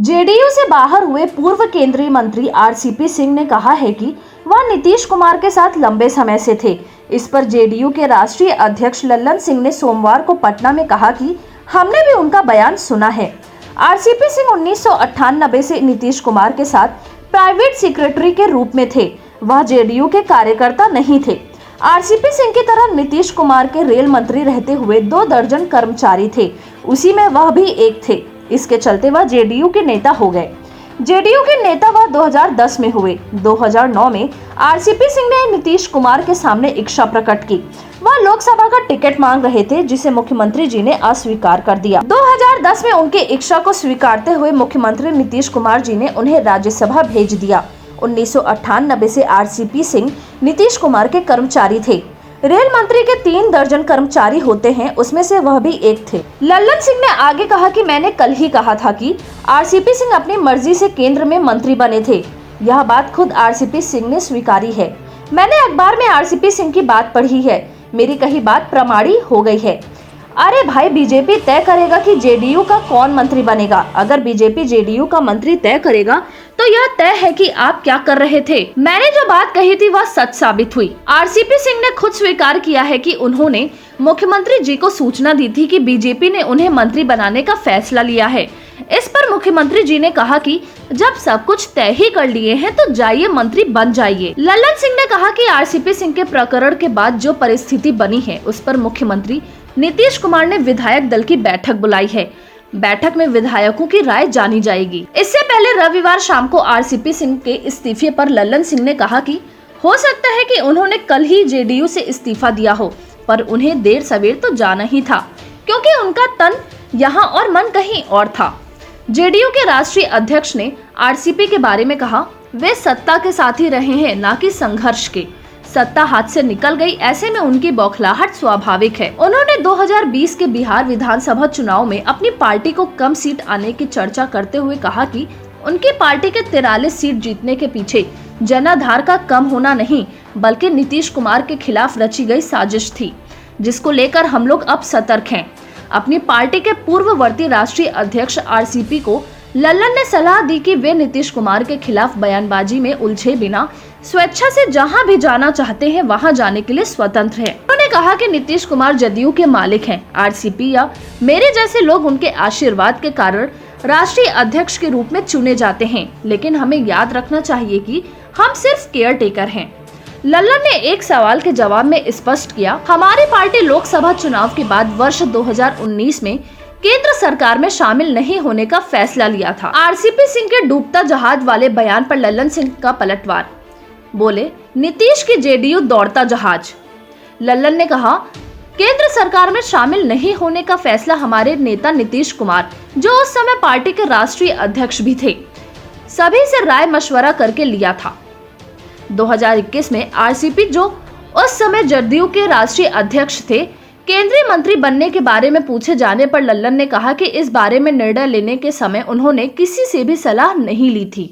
JDU से बाहर हुए पूर्व केंद्रीय मंत्री आरसीपी सिंह ने कहा है कि वह नीतीश कुमार के साथ लंबे समय से थे। इस पर जेडीयू के राष्ट्रीय अध्यक्ष लल्लन सिंह ने सोमवार को पटना में कहा कि हमने भी उनका बयान सुना है। आरसीपी सिंह 1998 से नीतीश कुमार के साथ प्राइवेट सेक्रेटरी के रूप में थे। वह जेडीयू के कार्यकर्ता नहीं थे। आरसीपी सिंह की तरह नीतीश कुमार के रेल मंत्री रहते हुए 2 दर्जन कर्मचारी थे, उसी में वह भी एक थे। इसके चलते वह जेडीयू के नेता हो गए। जेडीयू के नेता वह 2010 में हुए। 2009 में आरसीपी सिंह ने नीतीश कुमार के सामने इच्छा प्रकट की। वह लोकसभा का टिकट मांग रहे थे, जिसे मुख्यमंत्री जी ने अस्वीकार कर दिया। 2010 में उनकी इच्छा को स्वीकारते हुए मुख्यमंत्री नीतीश कुमार जी ने उन्हें राज्यसभा भेज दिया। 1998 से आरसीपी सिंह नीतीश कुमार के कर्मचारी थे। रेल मंत्री के 3 दर्जन कर्मचारी होते हैं, उसमें से वह भी एक थे। लल्लन सिंह ने आगे कहा कि मैंने कल ही कहा था कि आरसीपी सिंह अपनी मर्जी से केंद्र में मंत्री बने थे। यह बात खुद आरसीपी सिंह ने स्वीकारी है। मैंने अखबार में आरसीपी सिंह की बात पढ़ी है। मेरी कही बात प्रमाणित हो गई है। अरे भाई, बीजेपी तय करेगा कि जेडीयू का कौन मंत्री बनेगा। अगर बीजेपी जेडीयू का मंत्री तय करेगा तो यह तय है कि आप क्या कर रहे थे। मैंने जो बात कही थी वह सच साबित हुई। आरसीपी सिंह ने खुद स्वीकार किया है कि उन्होंने मुख्यमंत्री जी को सूचना दी थी कि बीजेपी ने उन्हें मंत्री बनाने का फैसला लिया है। इस पर मुख्यमंत्री जी ने कहा कि जब सब कुछ तय ही कर लिए हैं तो जाइए मंत्री बन जाइए। लल्लन सिंह ने कहा कि आरसीपी सिंह के प्रकरण के बाद जो परिस्थिति बनी है उस पर मुख्यमंत्री नीतीश कुमार ने विधायक दल की बैठक बुलाई है। बैठक में विधायकों की राय जानी जाएगी। इससे पहले रविवार शाम को आरसीपी सिंह के इस्तीफे पर लल्लन सिंह ने कहा कि हो सकता है कि उन्होंने कल ही जेडीयू से इस्तीफा दिया हो, पर उन्हें देर सवेर तो जाना ही था, क्योंकि उनका तन यहाँ और मन कहीं और था। जेडीयू के राष्ट्रीय अध्यक्ष ने आरसीपी के बारे में कहा, वे सत्ता के साथ ही रहे हैं, न कि संघर्ष के। सत्ता हाथ से निकल गई, ऐसे में उनकी बौखलाहट स्वाभाविक है। उन्होंने 2020 के बिहार विधानसभा चुनाव में अपनी पार्टी को कम सीट आने की चर्चा करते हुए कहा कि उनकी पार्टी के 43 सीट जीतने के पीछे जनाधार का कम होना नहीं, बल्कि नीतीश कुमार के खिलाफ रची गई साजिश थी, जिसको लेकर हम लोग अब सतर्क हैं। अपनी पार्टी के पूर्ववर्ती राष्ट्रीय अध्यक्ष आरसीपी को लल्लन ने सलाह दी कि वे नीतीश कुमार के खिलाफ बयानबाजी में उलझे बिना स्वेच्छा से जहां भी जाना चाहते हैं वहां जाने के लिए स्वतंत्र हैं। उन्होंने कहा कि नीतीश कुमार जदयू के मालिक हैं। आरसीपी या मेरे जैसे लोग उनके आशीर्वाद के कारण राष्ट्रीय अध्यक्ष के रूप में चुने जाते हैं, लेकिन हमें याद रखना चाहिए कि हम सिर्फ केयर टेकर हैं। लल्लन ने एक सवाल के जवाब में स्पष्ट किया, हमारी पार्टी लोकसभा चुनाव के बाद वर्ष 2019 में केंद्र सरकार में शामिल नहीं होने का फैसला लिया था। आरसीपी सिंह के डूबता जहाज वाले बयान पर लल्लन सिंह का पलटवार। बोले, नीतीश की जेडीयू दौड़ता जहाज। लल्लन ने कहा, केंद्र सरकार में शामिल नहीं होने का फैसला हमारे नेता नीतीश कुमार, जो उस समय पार्टी के राष्ट्रीय अध्यक्ष भी थे, सभी से राय मशवरा करके लिया था। 2021 में आरसीपी, जो उस समय जदयू के राष्ट्रीय अध्यक्ष थे, केंद्रीय मंत्री बनने के बारे में पूछे जाने पर लल्लन ने कहा कि इस बारे में निर्णय लेने के समय उन्होंने किसी से भी सलाह नहीं ली थी।